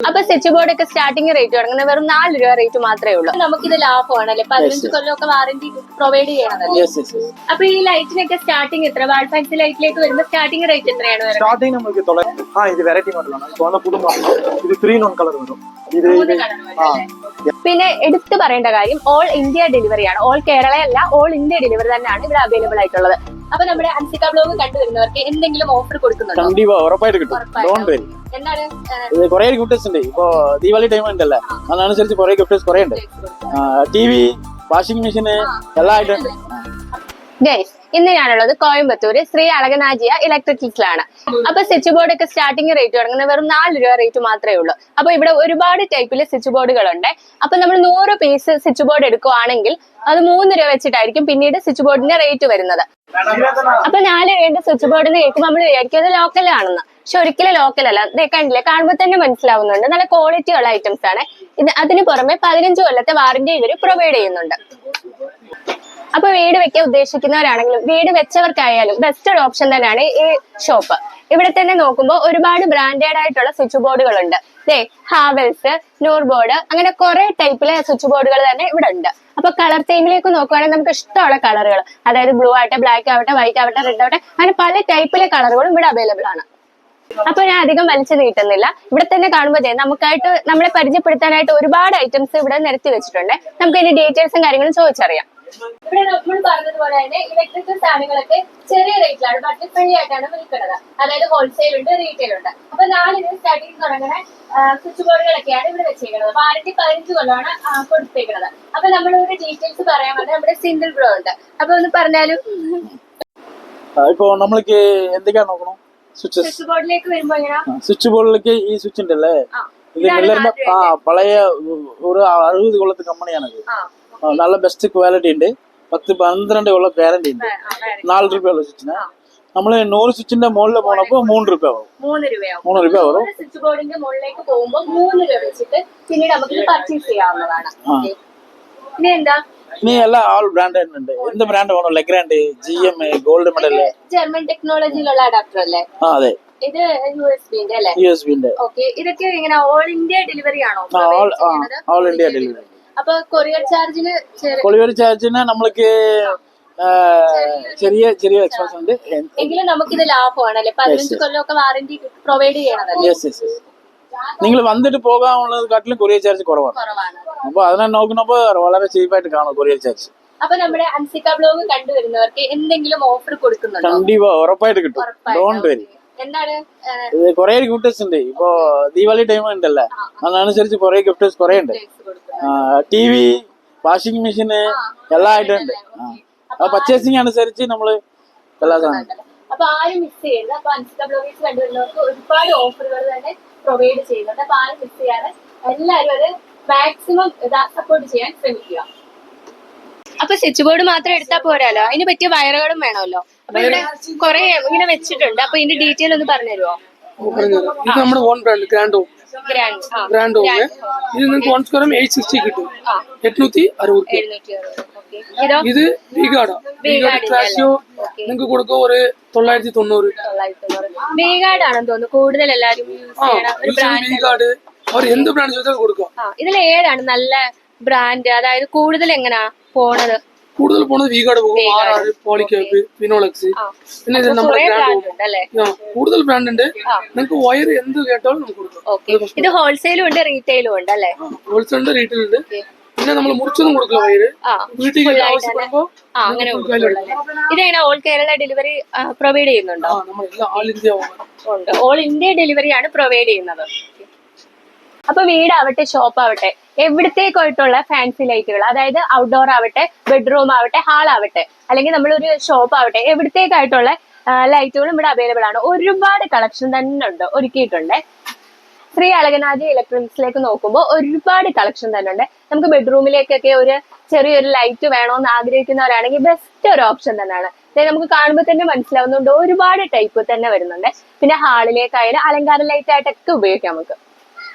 അപ്പൊ switch board ഒക്കെ starting rate തുടങ്ങുന്നത് വെറും 4 രൂപ റേറ്റ് മാത്രമേ ഉള്ളൂ. നമുക്കിത് ലാഭമാണല്ലേ, 15 കൊല്ലമൊക്കെ വാറന്റി പ്രൊവൈഡ് ചെയ്യണമല്ലോ. അപ്പൊ ഈ ലൈറ്റിനൊക്കെ സ്റ്റാർട്ടിംഗ് എത്ര? വാൾ ഫാൻസി ലൈറ്റിലേക്ക് വരുമ്പോൾ സ്റ്റാർട്ടിംഗ് റേറ്റ് എത്രയാണ്? സ്റ്റാർട്ടിംഗ് നമുക്ക് ഇത് വെറൈറ്റി മോഡലാണ്. ഇത് 3 in 1 കളർ വരും. പിന്നെ എടുത്തു പറയേണ്ട കാര്യം ഓൾ ഇന്ത്യ ഡെലിവറി ആണ്. ഓൾ കേരള അല്ല, ഓൾ ഇന്ത്യ ഡെലിവറി തന്നെയാണ് ഇവിടെ അവൈലബിൾ ആയിട്ടുള്ളത്. അപ്പൊ നമ്മുടെ അൻസിക ബ്ലോഗ് കണ്ടുവരുന്നവർക്ക് എന്തെങ്കിലും ഓഫർ കൊടുക്കുന്നുണ്ടോ? ഉറപ്പായിട്ട് കിട്ടും. എന്താണ് കുറെ ഗിഫ്റ്റേഴ്സ് ഉണ്ട്. ഇപ്പൊ ദീപാവലി ടൈം ഉണ്ടല്ലേ, അതനുസരിച്ച് കുറെ ഗിഫ്റ്റേഴ്സ് കുറെ ഉണ്ട്. TV, വാഷിംഗ് മെഷീന് എല്ലാം ആയിട്ടുണ്ട്. ഗൈസ്, ഇന്ന് ഞാനുള്ളത് കോയമ്പത്തൂര് ശ്രീ അളകനാജിയ ഇലക്ട്രിക്കൽസിലാണ്. അപ്പൊ സ്വിച്ച് ബോർഡ് ഒക്കെ സ്റ്റാർട്ടിംഗ് റേറ്റ് തുടങ്ങുന്നത് വെറും 4 രൂപ റേറ്റ് മാത്രമേ ഉള്ളൂ. അപ്പൊ ഇവിടെ ഒരുപാട് ടൈപ്പില് സ്വിച്ച് ബോർഡുകളുണ്ട്. അപ്പൊ നമ്മൾ 100 പീസ് സ്വിച്ച് ബോർഡ് എടുക്കുവാണെങ്കിൽ അത് 3 രൂപ വെച്ചിട്ടായിരിക്കും പിന്നീട് സ്വിച്ച് ബോർഡിന്റെ റേറ്റ് വരുന്നത്. അപ്പൊ 4 രൂപയുടെ സ്വിച്ച് ബോർഡിന് കേൾക്കുമ്പോൾ നമ്മൾ വിചാരിക്കും അത് ലോക്കലാണെന്ന്. പക്ഷെ ഒരിക്കലും ലോക്കൽ അല്ല. കണ്ടില്ലേ, കാണുമ്പോൾ തന്നെ മനസ്സിലാവുന്നുണ്ട്. നല്ല ക്വാളിറ്റി ഉള്ള ഐറ്റംസ് ആണ് ഇത്. അതിന് പുറമെ 15 കൊല്ലത്തെ വാറന്റി ഇവര് പ്രൊവൈഡ് ചെയ്യുന്നുണ്ട്. അപ്പൊ വീട് വെക്കാൻ ഉദ്ദേശിക്കുന്നവരാണെങ്കിലും വീട് വെച്ചവർക്കായാലും ബെസ്റ്റ് ഒരു ഓപ്ഷൻ തന്നെയാണ് ഈ ഷോപ്പ്. ഇവിടെ തന്നെ നോക്കുമ്പോൾ ഒരുപാട് ബ്രാൻഡഡ് ആയിട്ടുള്ള സ്വിച്ച് ബോർഡുകളുണ്ട്. ഹാവൽസ്, നൂർബോർഡ്, അങ്ങനെ കുറെ ടൈപ്പിലെ സ്വിച്ച് ബോർഡുകൾ തന്നെ ഇവിടെ ഉണ്ട്. അപ്പൊ കളർ തീമിലേക്ക് നോക്കുവാണെങ്കിൽ നമുക്ക് ഇഷ്ടമുള്ള കളറുകൾ, അതായത് ബ്ലൂ ആവട്ടെ, ബ്ലാക്ക് ആവട്ടെ, വൈറ്റ് ആവട്ടെ, റെഡ് ആവട്ടെ, അങ്ങനെ പല ടൈപ്പിലെ കളറുകളും ഇവിടെ അവൈലബിൾ ആണ്. അപ്പൊ ഞാൻ അധികം വലിച്ചു നീട്ടുന്നില്ല. ഇവിടെ തന്നെ കാണുമ്പോൾ നമുക്കായിട്ട് നമ്മളെ പരിചയപ്പെടുത്താനായിട്ട് ഒരുപാട് ഐറ്റംസ് ഇവിടെ നിരത്തി വെച്ചിട്ടുണ്ട്. നമുക്ക് ഇതിന്റെ ഡീറ്റെയിൽസും കാര്യങ്ങളും ചോദിച്ചറിയാം. ഇവിടെ നമ്മൾ പറഞ്ഞതുപോലെ തന്നെ ഇലക്ട്രിക്കൽ സാധനങ്ങളൊക്കെ ചെറിയ റേറ്റിലാണ്, ബഡ്ജറ്റ് ഫ്രണ്ട്ലി ആയിട്ടാണ് വിൽക്കുന്നത്. അതായത് ഹോൾസെയിൽ ഉണ്ട്, റീറ്റെയിൽ ഉണ്ട്. അപ്പൊ 4 രൂപ സ്റ്റാർട്ടിംഗ് തുടങ്ങുന്ന സ്വിച്ച് ബോർഡുകളൊക്കെയാണ് ഇവിടെ വെച്ചേക്കുന്നത്. വാറന്റി 15 കൊല്ലമാണ് കൊടുത്തേക്കുന്നത്. അപ്പൊ നമ്മളിവിടെ ഡീറ്റെയിൽസ് പറയാൻ വേണ്ടി നമ്മുടെ സിംഗിൾ ബ്രോ ഉണ്ട്. അപ്പൊ ഒന്ന് പറഞ്ഞാലും ഇപ്പൊ നമ്മൾക്ക് എന്തൊക്കെയാ നോക്കണം? സ്വിച്ച് ബോർഡിലേക്ക് വരുമ്പോ സ്വിച്ച് ബോർഡിലേക്ക് ഈ സ്വിച്ച് ഉണ്ടല്ലേ, ഇത് മില്ലറിന്റെ പഴയ ഒരു 60 കൊല്ലത്തെ കമ്പനിയാണത്. നല്ല ബെസ്റ്റ് ക്വാളിറ്റി ഉണ്ട്. 10-12 കൊല്ലം ഗ്യാരണ്ടി ഉണ്ട്. 4 രൂപയുള്ള സ്വിച്ചിന് നമ്മള് 100 സ്വിച്ചിന്റെ മുകളിൽ പോണപ്പോ 3 രൂപ ആവും. 3 രൂപ വരും. സ്വിച്ച് ബോർഡിന്റെ മുകളിലേക്ക് പോകുമ്പോൾ 3 രൂപ വെച്ചിട്ട് പിന്നീട് നമുക്ക് പർച്ചേസ് ചെയ്യാവുന്നതാണ്. ഇനി എന്താ, ഇനി എല്ലാം ആൾ ബ്രാൻഡ് ഉണ്ട്. എന്ത് ബ്രാൻഡ് വേണോ? Legrand, GM, gold medal, German ടെക്നോളജിയിലുള്ള അഡാപ്റ്റർ അല്ലേ? അതെ. ഇത് USB-ന്റെ അല്ലേ? USB-ന്റെ. ഓക്കെ, ഇതൊക്കെ ഇങ്ങനെ ഓൾ ഇന്ത്യ ഡെലിവറി ആണോ? All India delivery. അപ്പൊ കൊറിയർ ചാർജിന് നമ്മൾക്ക് ചെറിയ എക്സ്പെൻസ് ഉണ്ട്. എങ്കിലും നമുക്കിത് ലാഭമാണല്ലേ, 15 കൊല്ലമൊക്കെ വാറന്റി പ്രൊവൈഡ് ചെയ്യണതല്ലേ? നിങ്ങൾ വന്നിട്ട് പോകാനുള്ളതിനെക്കാട്ടിലും കൊറിയർ ചാർജ് കുറവാണ്. അപ്പൊ അതിനെ നോക്കുന്നപ്പോ വളരെ ചീപ്പായിട്ട് കാണും കൊറിയർ ചാർജ്. അപ്പൊ നമ്മുടെ അൻസിക ബ്ലോഗ് കണ്ടുവരുന്നവർക്ക് എന്തെങ്കിലും ഓഫർ കൊടുക്കുന്നുണ്ടോ? ഉറപ്പായിട്ട് കിട്ടും. ഡോണ്ട് വരി. എന്താണ് കുറെ ഗിഫ്റ്റേഴ്സ് ഉണ്ട്. ഇപ്പൊ ദീപാവലി ടൈം ഉണ്ടല്ലേ, അതനുസരിച്ച് കുറെ ഗിഫ്റ്റേഴ്സ് കുറെ ഉണ്ട്. TV, വാഷിംഗ് മെഷീന് എല്ലാം ആയിട്ടുണ്ട്. പർച്ചേസിംഗ് അനുസരിച്ച് നമ്മള് എല്ലാ സാധനം. അപ്പൊ ആരും മിസ് ചെയ്യരുത്. അപ്പൊ അൻസിക ബ്ലോഗേഴ്സ് കണ്ടുവരുന്നവർക്ക് ഒരുപാട് ഓഫറുകൾ തന്നെ പ്രൊവൈഡ് ചെയ്യുന്നുണ്ട്. അപ്പൊ ആരും മിസ് ചെയ്യാതെ എല്ലാവരും അത് മാക്സിമം സപ്പോർട്ട് ചെയ്യാൻ ശ്രമിക്കുക. അപ്പൊ സ്വിച്ച് ബോർഡ് മാത്രം എടുത്താൽ പോരാലോ, അതിന് പറ്റിയ വയറുകളും വേണമല്ലോ. അപ്പൊ ഇവിടെ കുറെ ഇങ്ങനെ വെച്ചിട്ടുണ്ട്. അപ്പൊ ഇതിന്റെ ഡീറ്റെയിൽ ഒന്ന് പറഞ്ഞു തരുമോ? ഇത് നമ്മുടെ ഓൺ ബ്രാൻഡ് ഗ്രാൻഡ് ഹോം. ഇത് നിങ്ങൾക്ക് 1 സ്ക്വയർ 860 കിട്ടും. 860. ഇത് വീഗാർഡ് ക്ലാസിയോ നിങ്ങൾക്ക് കൊടുക്കുക ഒരു 990. വീഗാർഡ് ആണെന്ന് തോന്നുന്നു കൂടുതൽ എല്ലാരും വീഗാർഡ് അവർ എന്ത് ബ്രാൻഡ് ചോദിച്ചാൽ കൊടുക്കുക. ഇതിൽ ഏതാണ് നല്ല ബ്രാൻഡ്? അതായത് കൂടുതൽ എങ്ങനാ പോണത്? കൂടുതൽ പോണത് വീഗാർഡ് പോകും. RR, പോളിക്യാപ്പ്, ഫിനോളക്സ്. പിന്നെ ഇത് നമ്മുടെ കൂടുതൽ ബ്രാൻഡ് ഉണ്ട്. നിങ്ങൾക്ക് വയർ എന്ത് കേട്ടാലും നമുക്ക് കൊടുക്കാം. ഇത് ഹോൾസെയിലും ഉണ്ട്, റീറ്റെയിലും ഉണ്ട് അല്ലേ? ഹോൾസെയിൽ ഉണ്ട്, റീറ്റെയിൽ ഉണ്ട്. പിന്നെ നമ്മൾ മുറിച്ചൊന്നും കൊടുക്കില്ല വയറ്. വീട്ടിൽ ആവശ്യപ്പെടുമ്പോ അങ്ങനെ. ഇതെങ്ങനെ ഓൾ കേരള ഡെലിവറി പ്രൊവൈഡ് ചെയ്യുന്നുണ്ടോ? ഉണ്ട്, ഓൾ ഇന്ത്യ ഡെലിവറിയാണ് പ്രൊവൈഡ് ചെയ്യുന്നത്. അപ്പൊ വീടാവട്ടെ, ഷോപ്പ് ആവട്ടെ, എവിടത്തേക്കായിട്ടുള്ള ഫാൻസി ലൈറ്റുകൾ, അതായത് ഔട്ട്ഡോർ ആവട്ടെ, ബെഡ്റൂം ആവട്ടെ, ഹാൾ ആവട്ടെ, അല്ലെങ്കിൽ നമ്മളൊരു ഷോപ്പ് ആവട്ടെ, എവിടത്തേക്കായിട്ടുള്ള ലൈറ്റുകളും ഇവിടെ അവൈലബിൾ ആണ്. ഒരുപാട് കളക്ഷൻ തന്നെ ഉണ്ട്, ഒരുക്കിയിട്ടുണ്ട്. ശ്രീ അളകനാജി ഇലക്ട്രോണിക്സിലേക്ക് നോക്കുമ്പോൾ ഒരുപാട് കളക്ഷൻ തന്നെ ഉണ്ട്. നമുക്ക് ബെഡ്റൂമിലേക്കൊക്കെ ഒരു ചെറിയൊരു ലൈറ്റ് വേണമെന്ന് ആഗ്രഹിക്കുന്നവരാണെങ്കിൽ ബെസ്റ്റ് ഒരു ഓപ്ഷൻ തന്നെയാണ്. നമുക്ക് കാണുമ്പോൾ തന്നെ മനസ്സിലാവുന്നുണ്ട്, ഒരുപാട് ടൈപ്പ് തന്നെ വരുന്നുണ്ട്. പിന്നെ ഹാളിലേക്കായാലും അലങ്കാര ലൈറ്റ് ആയിട്ടൊക്കെ ഉപയോഗിക്കാം നമുക്ക്.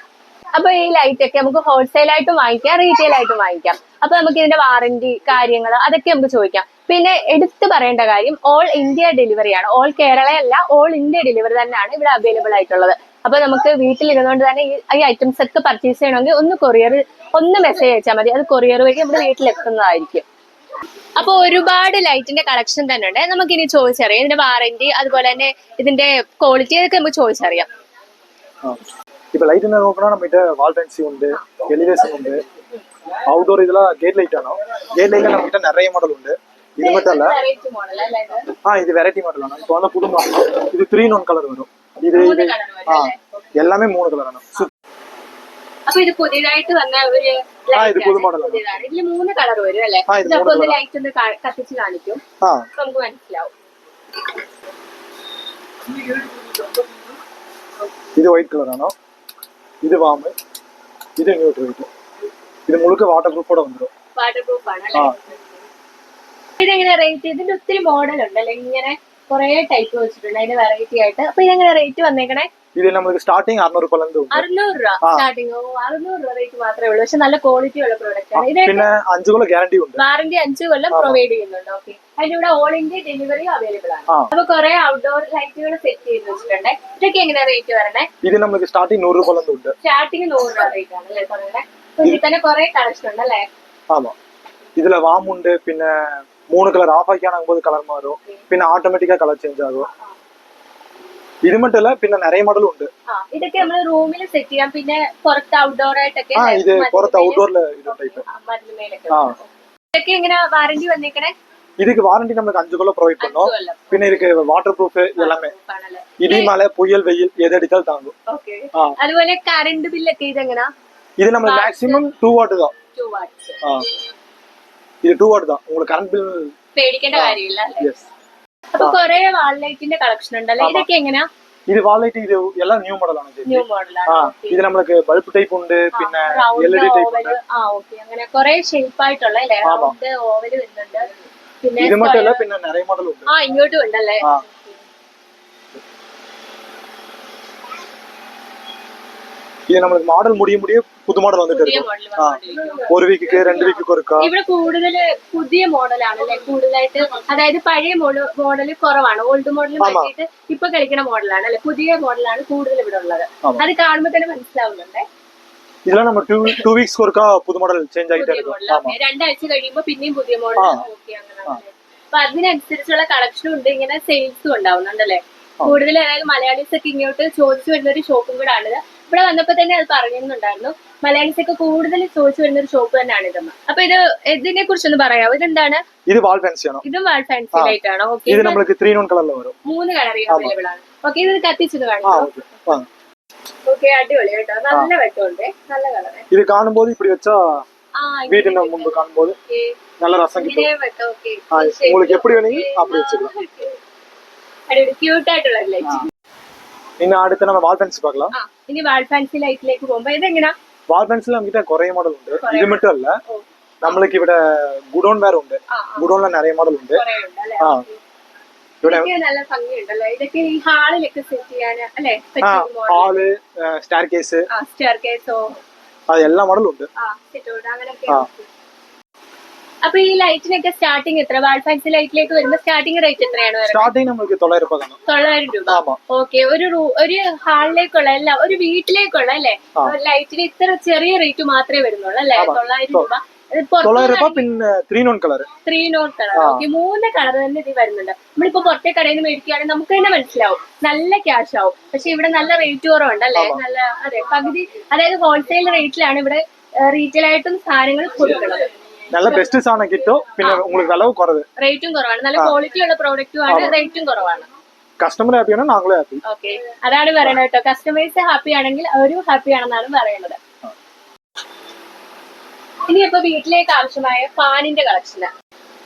അപ്പൊ ഈ ലൈറ്റ് ഒക്കെ നമുക്ക് ഹോൾസെയിൽ ആയിട്ടും വാങ്ങിക്കാം, റീറ്റെയിൽ ആയിട്ടും വാങ്ങിക്കാം. അപ്പൊ നമുക്ക് ഇതിന്റെ വാറന്റി കാര്യങ്ങൾ അതൊക്കെ നമുക്ക് ചോദിക്കാം. പിന്നെ എടുത്തു പറയേണ്ട കാര്യം ഓൾ ഇന്ത്യ ഡെലിവറി ആണ്. ഓൾ കേരള അല്ല, ഓൾ ഇന്ത്യ ഡെലിവറി തന്നെയാണ് ഇവിടെ അവൈലബിൾ ആയിട്ടുള്ളത്. അപ്പൊ നമുക്ക് വീട്ടിലിരുന്നുകൊണ്ട് തന്നെ ഈ ഐറ്റംസ് ഒക്കെ പർച്ചേസ് ചെയ്യണമെങ്കിൽ ഒന്ന് മെസ്സേജ് അയച്ചാൽ മതി, അത് കൊറിയർ വഴി നമ്മുടെ വീട്ടിലെത്തുന്നതായിരിക്കും. അപ്പൊ ഒരുപാട് ലൈറ്റിന്റെ കളക്ഷൻ തന്നെ ഉണ്ട്. നമുക്ക് ഇനി ചോദിച്ചറിയാം ഇതിന്റെ വാറന്റി, അതുപോലെ തന്നെ ഇതിന്റെ ക്വാളിറ്റി, അതൊക്കെ നമുക്ക് ചോദിച്ചറിയാം. இப்போ லைட் என்ன நோக்கணும், நம்ம கிட்ட வால் ஃபேன்சி உண்டு, எலிவேஷன் உண்டு, அவுட்டோர் இதெல்லாம் கேட் லைட் ஆனோம். கேட் லைட்ல நம்ம கிட்ட நிறைய மாடல் உண்டு. இது மட்டும் இல்ல, இது வெரைட்டி மாடல் ஆனோம். இப்போ வந்து புது மாடல், இது 3-in-1 கலர் வரும். இது எல்லாமே 3 கலர் ஆனோம். അപ്പൊ ഇത് പുതിയതായിട്ട് വന്ന ഒരു ഇത് പുതു മോഡലാണ്. ഇതില് 3 കളർ വരും അല്ലെ? അപ്പൊ ഒന്ന് ലൈറ്റ് ഒന്ന് കത്തിച്ച് കാണിക്കും, നമുക്ക് മനസ്സിലാവും. ഇത് വൈറ്റ് കളർ ആണോ, ഇത് വാം, ഇത് ന്യൂട്രൽ വൈറ്റ്. ഇത് മുഴുക്ക വാട്ടർ പ്രൂഫോടെ വന്നിരും. വാട്ടർ പ്രൂഫ് ആണ് അല്ലേ? ഇതെങ്ങനെ റേറ്റ്? ഇതിന്റെ ഒത്തിരി മോഡൽ ഉണ്ടല്ലേ, ഇങ്ങനെ കുറെ ടൈപ്പ് വെച്ചിട്ടുണ്ട് അതിന്റെ വെറൈറ്റി ആയിട്ട്. അപ്പൊ ഇതെങ്ങനെ റേറ്റ് വന്നേക്കണേ? ഇത് നമുക്ക് സ്റ്റാർട്ടിങ് 600 രൂപ 600 രൂപ സ്റ്റാർട്ടിങ്. 600 രൂപ റേറ്റ് മാത്രമേ ഉള്ളൂ, പക്ഷെ നല്ല ക്വാളിറ്റി ഉള്ള പ്രോഡക്റ്റ് ആണ്. ഇത് പിന്നെ 5 കൊല്ലം ഗ്യാരണ്ടി ഉണ്ട്. വാറന്റി 5 കൊല്ലം പ്രൊവൈഡ് ചെയ്യുന്നുണ്ട്. ഓക്കെ, അതിന്റെ കൂടെ ഓൾ ഇന്ത്യ ഡെലിവറി അവൈലബിൾ ആണ്. അപ്പൊ കുറെ ഔട്ട്ഡോർ ലൈറ്റുകൾ സെറ്റ് ചെയ്ത് വെച്ചിട്ടുണ്ട്. ഇതൊക്കെ എങ്ങനെ റേറ്റ് വരണേ? ഇത് നമുക്ക് സ്റ്റാർട്ടിങ് 100 രൂപ ഉണ്ട്. സ്റ്റാർട്ടിങ് 100 രൂപ റേറ്റ് ആണ് അല്ലേ പറയണേ? ഇതിൽ തന്നെ കുറെ കളക്ഷൻ ഉണ്ട് അല്ലേ? ஆமா, இதுல வாம் உண்டு. പിന്നെ 3 കളർ ഓഫ് ആക്കിയാണെങ്കിൽ കളർ മാറും, പിന്നെ ഓട്ടോമാറ്റിക്കാ കളർ ചേഞ്ച് ആകും. ഇത് மட்டும் இல்ல, പിന്നെ நிறைய മോഡൽ ഉണ്ട്. ഇതൊക്കെ നമ്മൾ റൂമിൽ സെറ്റ് ചെയ്യാം, പിന്നെ പുറത്ത് ഔട്ട്ഡോർ ആയിട്ടൊക്കെ. ഇത് പുറത്ത് ഔട്ട്ഡോറിൽ ഇത് ടൈപ്പ്. ഇതൊക്കെ എങ്ങനെ വാറന്റി വന്നേക്കണേ? இதுக்கு வாரண்டி நமக்கு 5 கொல்லம் ப்ரொவைட் பண்ணோம். பின்ன இதுக்கு வாட்டர் ப்ரூஃப் எல்லாமே, இடி மழை புயல் வெயில் எது அடித்தாலும் தாங்கும். ഓക്കേ, അതുപോലെ കറണ്ട് ബില്ലൊക്കെ ഇതെങ്ങനാ? இது நம்ம மேக்ஸिमम 2 வாட் தான். 2 വാട്ട്സ്. இது 2 வாட் தான். உங்களுக்கு கரண்ட் பில் പേടിക്കേണ്ട കാര്യമില്ല അല്ലേ? எஸ். അപ്പൊ കുറെ വാൾ ലൈറ്റിന്റെ കളക്ഷൻ ഉണ്ടല്ലേ, ഇതൊക്കെ എങ്ങനാ? இது வால் லைட், இது எல்லாம் நியூ மாடல் ആണ്. ന്യൂ മോഡലാണ്. இது நமக்கு பல்ப் டைப் ഉണ്ട്, പിന്നെ LED ടൈപ്പ് ഉണ്ട്. ഓക്കേ, അങ്ങനെ കുറെ ഷേപ്പ് ആയിട്ടുള്ള അല്ലേ? റൗണ്ട് ഓവൽ വരുന്നുണ്ട്. പിന്നെ ഇത് மட்டும் இல்ல, പിന്നെ நிறைய மாடல் ഉണ്ട്. ഇങ്ങോട്ടും ഉണ്ടല്ലേ? இது நமக்கு மாடல் முடிய புது மாடல் வந்துட்டு இருக்கு. ഒരു വീക്ക് 2 വീക്ക് ഒരുക്ക. ഇവിടെ കൂടുതൽ പുതിയ മോഡലാണല്ലേ കൂടുതലായിട്ട്? അതായത് പഴയ മോഡൽ കുറവാണ്, ഓൾഡ് മോഡൽ മാറ്റിയിട്ട് ഇപ്പൊ കളിക്കുന്ന മോഡലാണ് അല്ലെ? പുതിയ മോഡലാണ് കൂടുതൽ ഇവിടെ ഉള്ളത്. അത് കാണുമ്പോ തന്നെ മനസ്സിലാവുന്നുണ്ട്. இதெல்லாம் நம்ம 2 வீக்ஸ் ஒருக்கா புது மாடல் சேஞ்ச் ஆகிட்டே இருக்கும். 2 ആഴ്ച കഴിയുമ്പോ പിന്നെയും പുതിയ മോഡൽ. ഓക്കെ, അങ്ങനെ. അപ്പൊ അതിനനുസരിച്ചുള്ള കളക്ഷനും ഉണ്ട്, ഇങ്ങനെ സെയിൽസും ഉണ്ടാവുന്നുണ്ടല്ലേ കൂടുതൽ. അതായത് മലയാളീസ് ഒക്കെ ഇങ്ങോട്ട് ചോദിച്ചു വരുന്ന ഒരു ഷോപ്പും കൂടെ ആണിത്. ഇവിടെ വന്നപ്പോ തന്നെ അത് പറഞ്ഞിരുന്നുണ്ടായിരുന്നു, മലയാളീസ് ഒക്കെ കൂടുതൽ ചോദിച്ചു വരുന്ന ഒരു ഷോപ്പ് തന്നെയാണ് ഇതെന്ന്. അപ്പൊ ഇതിനെ കുറിച്ചൊന്ന് പറയാമോ? ഇതെന്താണ്? ഇത് വാൾ ഫാൻസി ആണ്. ഇതും വാൾ ഫാൻസി ലൈറ്റ് ആണോ? ഓക്കെ, ഇത് നമുക്ക് 3-in-1 കളറിൽ വരും. 3 കളറിൽ അവൈലബിൾ ആണ്. ഓക്കെ, ഇത് കത്തിച്ചത് കാണിക്കാം. ഓക്കെ, അടിപൊളി കേട്ടോ, നല്ല വെട്ടമുണ്ട്, നല്ല കളറ്. ഇത് കാണുമ്പോൾ இப்படி വെച്ചാ வீட்டின் முன்பு കാണുമ്പോൾ നല്ല രസം കിട്ടും. உங்களுக்கு எப்படி வேணுங்க அப்படி வெச்சுக்கலாம். അടിപൊളി ക്യൂട്ട് ആയിട്ടുള്ള ലൈറ്റ്. ഇനി അടുത്ത നമ്മൾ വാൾ ഫാൻസി பார்க்கலாம். ഇനി വാൾ ഫാൻസി ലൈറ്റിലേക്ക് പോകുമ്പോ ഇതെങ്ങനാ? വാൾ ഫാൻസിൽ നമുക്ക് കുറേ മോഡൽ ഉണ്ട്. ഇത് மட்டும் അല്ല, നമ്മൾക്ക് ഇവിടെ ഗുഡോൺ വേറെ ഉണ്ട്. ഗുഡോണിൽ நிறைய മോഡൽ ഉണ്ട്. ഇവിടെ നല്ല ഭംഗിയുണ്ടല്ലോ. ഇതൊക്കെ ഈ ഹാളിലൊക്കെ സെറ്റ് ചെയ്യാൻ അല്ലേ? ഹാള്, സ്റ്റെയർ കേസ്, അത് എല്ലാ മോഡലും ഉണ്ട്. അപ്പൊ ഈ ലൈറ്റിനൊക്കെ സ്റ്റാർട്ടിങ് എത്ര? വാൾ ഫാൻസി ലൈറ്റിലേക്ക് വരുമ്പോ സ്റ്റാർട്ടിങ് റേറ്റ് എത്രയാണ്? സ്റ്റാർട്ടിങ് നമുക്ക് 900 രൂപ. 900 രൂപ. ഓക്കെ, ഒരു ഹാളിലേക്കുള്ള അല്ല, ഒരു വീട്ടിലേക്കുള്ള അല്ലേ ലൈറ്റിന് ഇത്ര ചെറിയ റേറ്റ് മാത്രമേ വരുന്നുള്ളൂ അല്ലേ? 900 രൂപ. 900 രൂപ. പിന്നെ 3-in-1 colour. 3-in-1 colour. Okay, 3 colour തന്നെ ഇത് വരുന്നുണ്ട്. നമ്മളിപ്പോ പുറത്തെ കടയിൽ നിന്ന് മേടിക്കുകയാണെങ്കിൽ നമുക്ക് തന്നെ മനസ്സിലാവും നല്ല ക്യാഷ് ആവും. പക്ഷെ ഇവിടെ നല്ല റേറ്റ് കുറവുണ്ട് അല്ലേ? നല്ല, അതെ, പകുതി, അതായത് ഹോൾസെയിൽ റേറ്റിലാണ് ഇവിടെ റീറ്റെയിൽ ആയിട്ടും സാധനങ്ങൾ കൊടുക്കുന്നത്. നല്ല ബെസ്റ്റ് സാധനം കിട്ടും, പിന്നെ உங்களுக்கு വില കുറവ്, റേറ്റും കുറവാണ്, നല്ല ക്വാളിറ്റി ഉള്ള പ്രോഡക്റ്റും ആണ്, റേറ്റും കുറവാണ്. കസ്റ്റമർ ഹാപ്പിയാണ്, ഞങ്ങളും ഹാപ്പി. ഓക്കെ, അതാണ് പറയുന്നത് കേട്ടോ. കസ്റ്റമേഴ്സ് ഹാപ്പി ആണെങ്കിൽ അവരും ഹാപ്പി ആണെന്നാണ് പറയുന്നത്. ഇനി ഇപ്പൊ വീട്ടിലേക്ക് ആവശ്യമായ ഫാനിന്റെ കളക്ഷന്.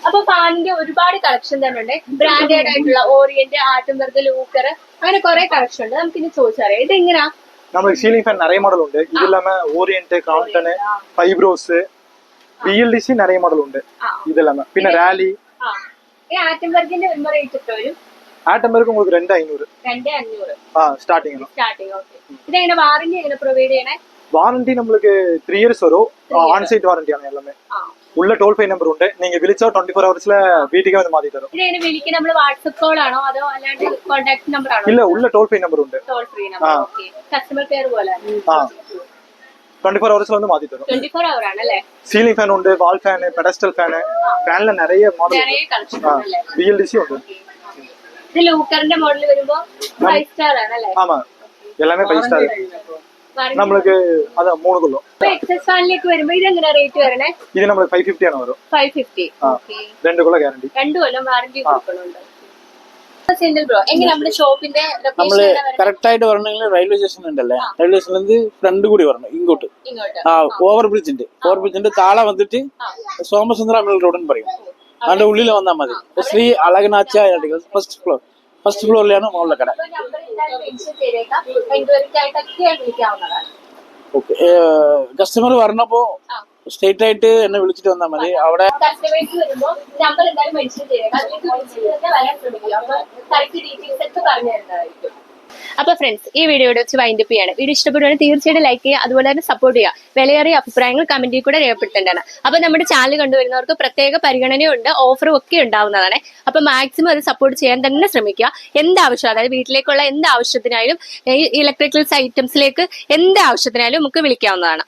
അപ്പൊ ഫാനിന്റെ ഒരുപാട് കളക്ഷൻ തന്നെ ഉണ്ട്. ബ്രാൻഡഡ് ആയിട്ടുള്ള ഓറിയന്റ്, ആർട്ടൻബർഗ്, ലൂക്കർ, അങ്ങനെ കുറെ കളക്ഷൻ ഉണ്ട്. നമുക്ക് ഇനി ചോദിച്ചറിയാം ഇത് എങ്ങനെയാ? നമുക്ക് സീലിംഗ് ഫാൻ நிறைய മോഡൽ ഉണ്ട്. ഇത് எல்லாமே ഓറിയന്റ്, ക്രോംപ്ടൺ, ഫൈബ്രോസ്, BLDC நிறைய മോഡൽ ഉണ്ട്. ഇതെല്ലാം പിന്നെ റാലി. ആർട്ടൻബർഗിന്റെ റേറ്റ് എത്ര വരും? ആർട്ടൻബർഗ് உங்களுக்கு 2500. 2500 സ്റ്റാർട്ടിംഗ്. ഓക്കെ, ഇതെങ്ങനെ വാറന്റി എങ്ങനെ പ്രൊവൈഡ് ചെയ്യണേ? வாரண்டி நம்மளுக்கு 3 years வரும். ஆன் சைட் வாரண்டி ആണ് எல்லாமே. உள்ள டோல் ஃப்ரீ நம்பர் உண்டு. நீங்க விളിச்சா 24 ஹவர்ஸ்ல வீட்டுக்கே வந்து மாத்தி தரும். ഇത് എങ്ങനെ വിളിക്കാൻ നമ്മൾ വാട്സ്ആപ്പ് കോൾ ആണോ അതോ അല്ലാണ്ട് കോൺടാക്ട് നമ്പർ ആണോ? இல்ல உள்ள டோல் ஃப்ரீ நம்பர் உண்டு. Toll free number. Okay. Customer care പോലെ. ஆ 24 ஹவர்ஸ்ல வந்து மாத்தி தரும். 24 hour ആണല്ലേ? சீலிங் ஃபேன் உண்டு, வால் ஃபேன், பெடஸ்டல் ஃபேன். ஃபேன்ல நிறைய மாடல் நிறைய ഉണ്ട്. കളക്ഷൻ ஆ ആണല്ലേ? VLDC ഉണ്ട്. ഇത് ലൂക്കറിന്റെ മോഡൽ വരുമ്പോ 5 സ്റ്റാർ ആണല്ലേ? ஆமா எல்லாமே 5 ஸ்டார். நம்மளுக்கு அத 3 கொள்ளும். ഇപ്പൊ എക്സസ് ഫാനിലേക്ക് വരുമ്പോ ഇത് എങ്ങനെ റേറ്റ് വരണേ? இது நம்மளுக்கு 550 ആണ് വരും. 550. ഓക്കേ. 2 കൊല്ലം ഗ്യാരണ്ടി. 2 കൊല്ലം വാറന്റി കൊടുക്കുന്നുണ്ട്. സിംഗിൾ ബ്രോ എങ്ങനെ നമ്മുടെ ഷോപ്പിന്റെ നമ്മള് ലൊക്കേഷൻ കറക്റ്റ് ആയിട്ട് വരണമെങ്കിൽ റെയിൽവേ സ്റ്റേഷൻ ഉണ്ടല്ലേ, റെയിൽവേ സ്റ്റേഷനിൽ ഫ്രണ്ട് കൂടി വരണം ഇങ്ങോട്ട്. ഇങ്ങോട്ട്? ഓവർ ബ്രിഡ്ജിന്റെ താഴെ വന്നിട്ട് സോമസുന്ദര മിൽ റോഡ് എന്ന് പറയും. അതിന്റെ ഉള്ളിൽ വന്നാൽ മതി. ശ്രീ അളകനാച്ച ഫസ്റ്റ് ഫ്ലോറിലാണ് മുകളിലെ കട. നമ്പർ എന്തായാലും മെൻഷൻ ചെയ്തേക്കാം. എൻക്വയറിക്കായിട്ടൊക്കെ വിളിക്കാവുന്നതാണ്. ഓക്കെ. കസ്റ്റമർ പറഞ്ഞപ്പോ സ്ട്രേറ്റ് ആയിട്ട് എന്നെ വിളിച്ചിട്ട് വന്നാൽ മതി. അവിടെ കസ്റ്റമേഴ്സ് വരുമ്പോ നമ്പർ എന്തായാലും മെൻഷൻ ചെയ്തേക്കാം. അതിലേക്ക് വിളിച്ചിട്ട് തന്നെ വരാൻ ശ്രമിക്കുക. അപ്പൊ കറക്റ്റ് ഡീറ്റെയിൽസ് ഒക്കെ പറഞ്ഞു തരുന്നതായിരിക്കും. അപ്പൊ ഫ്രണ്ട്സ്, ഈ വീഡിയോയുടെ വെച്ച് വൈൻഡപ്പ് ചെയ്യാണ്. വീഡിയോ ഇഷ്ടപ്പെടുകയാണെങ്കിൽ തീർച്ചയായിട്ടും ലൈക്ക് ചെയ്യുക, അതുപോലെ തന്നെ സപ്പോർട്ട് ചെയ്യുക. വിലയേറിയ അഭിപ്രായങ്ങൾ കമന്റിൽ കൂടെ രേഖപ്പെടുത്തേണ്ടതാണ്. അപ്പൊ നമ്മുടെ ചാനൽ കണ്ടുവരുന്നവർക്ക് പ്രത്യേക പരിഗണനയുണ്ട്, ഓഫറും ഒക്കെ ഉണ്ടാവുന്നതാണ്. അപ്പൊ മാക്സിമം അത് സപ്പോർട്ട് ചെയ്യാൻ തന്നെ ശ്രമിക്കുക. എന്താവശ്യം, അതായത് വീട്ടിലേക്കുള്ള എന്ത് ആവശ്യത്തിനായാലും, ഇലക്ട്രിക്കൽസ് ഐറ്റംസിലേക്ക് എന്ത് ആവശ്യത്തിനായാലും നമുക്ക് വിളിക്കാവുന്നതാണ്.